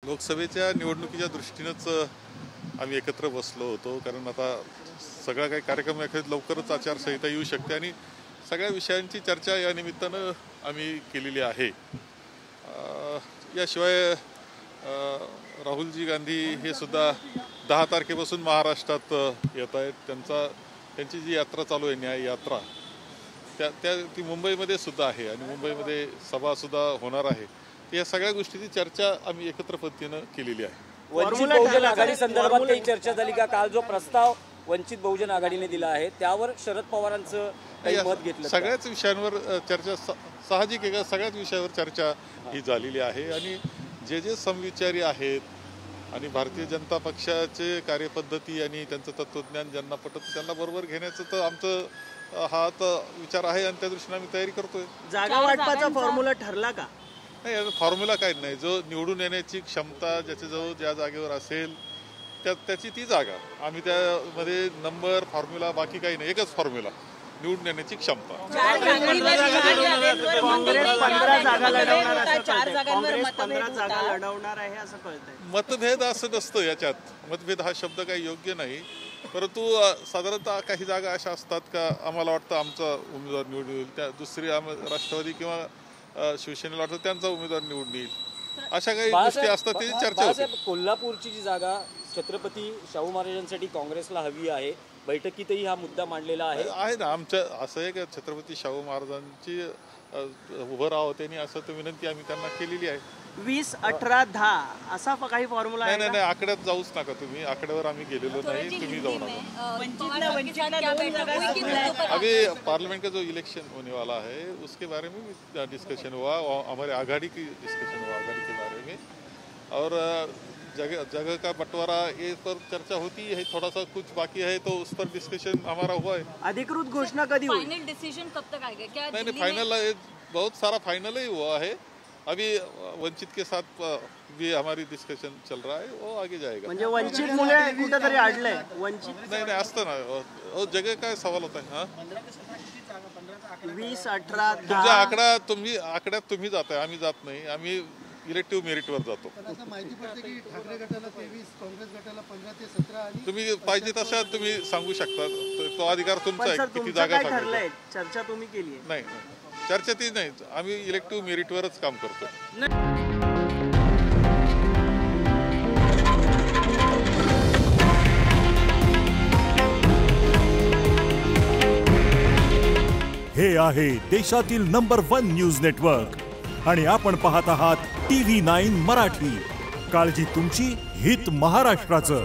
लोकसभेच्या निवडणुकीच्या दृष्टीनेच आम्ही एकत्र बसलो होतो, कारण आता सगळा काही कार्यक्रम लवकरच आचारसंहिता येऊ शकते आणि सगळ्या विषयांची चर्चा या निमित्तानं आम्ही केलेली आहे. याशिवाय राहुलजी गांधी हे सुद्धा 10 तारखेपासून महाराष्ट्रात येत आहेत. त्यांची जी यात्रा चालू आहे, न्याय यात्रा, ती मुंबईमध्ये सुद्धा आहे आणि मुंबईमध्ये सभासुद्धा होणार आहे. या सगळ्या गोष्टीची चर्चा आम्ही एकत्र पद्धतीनं केलेली आहे. वंचित बहुजन आघाडी संदर्भात काही चर्चा झाली का? काल जो प्रस्ताव वंचित बहुजन आघाडीने दिला आहे त्यावर शरद पवारांचं काही मत घेतलं? सगळ्याच विषयांवर चर्चा साहजिक आहे का, सगळ्याच विषयावर चर्चा ही झालेली आहे आणि जे समविचारी आहेत आणि भारतीय जनता पक्षाचे कार्यपद्धती आणि त्यांचं तत्वज्ञान ज्यांना पटत त्यांना बरोबर घेण्याचं तर आमचं हा विचार आहे आणि त्या दृष्टीने आम्ही तयारी करतोय. जागा वाटपाचा फॉर्म्युला ठरला का? नाही, याचा फॉर्म्युला काही नाही. जो निवडून येण्याची क्षमता ज्याच्याजवळ ज्या जागेवर असेल त्याची ती जागा, आम्ही त्यामध्ये नंबर फॉर्म्युला बाकी काही नाही, एकच फॉर्म्युला, निवडून येण्याची क्षमता. मतभेद असं नसतं याच्यात. मतभेद हा शब्द काही योग्य नाही, परंतु साधारणतः काही जागा अशा असतात का आम्हाला वाटतं आमचा उमेदवार निवडून येईल, त्या दुसरी राष्ट्रवादी किंवा शिवसेनेला वाटतं त्यांचा उमेदवार निवडून येईल, अशा काही गोष्टी असतात, त्याची चर्चा होते. कोल्हापूरची जी जागा छत्रपती शाहू महाराजांसाठी काँग्रेसला हवी आहे, बैठकीतही हा मुद्दा मांडलेला आहे ना. आमच्या असं आहे का, छत्रपती शाहू महाराजांची उभं राहावं त्यांनी, असं तर विनंती आम्ही त्यांना केलेली आहे. 20, 18, 10 असा काही फॉर्म्युला आहे? नाही, आकड्यात जाऊच नका तुम्ही, आकड्यावर आम्ही गेलेलो नाही, तुम्ही जाऊ नका. अभी पार्लियामेंट का जो इलेक्शन होने वाला है उसके बारे में भी डिस्कशन हुआ, हमारे आघाड़ी की डिस्कशन हुआ, आघाड़ी के बारे में, और जगह का बंटवारा ये पर चर्चा होती है. थोड़ा सा कुछ बाकी है तो उस पर डिस्कशन हमारा हुआ है. अधिकृत घोषणा कभी हुई? फाइनल डिसीजन कब तक आएगा? क्या नहीं, फाइनल बहुत सारा फाइनल ही हुआ है. अभी वंचित के साथ भी हमारी डिस्कशन चल रहा है, वो आगे जाएगा. म्हणजे वंचित मुले कुठेतरी अडलंय वंचित? नाही असतं ना, वो जगह का सवाल होता है. 20, 18, 10 तुमचा आकड्यात तुम्ही जाताय, आम्ही जात नाही. आम्ही इलेक्टिव्ह मेरिटवर जातो. माहिती पडते की ठाकरे गटाला 23, काँग्रेस गटाला 15 ते 17 आणि तुम्ही पाहिजे तशा तुम्ही सांगू शकता, तो अधिकार तुमचा आहे. किती जागा ठरलंय? चर्चा तुम्ही केली आहे? नाही, चर्चा ती नाही, आम्ही इलेक्टिव्ह मेरिटवरच काम करतो. हे आहे देशातील नंबर 1 न्यूज नेटवर्क आणि आपण पाहत आहात TV9 मराठी. काळजी तुमची, हित महाराष्ट्राचं.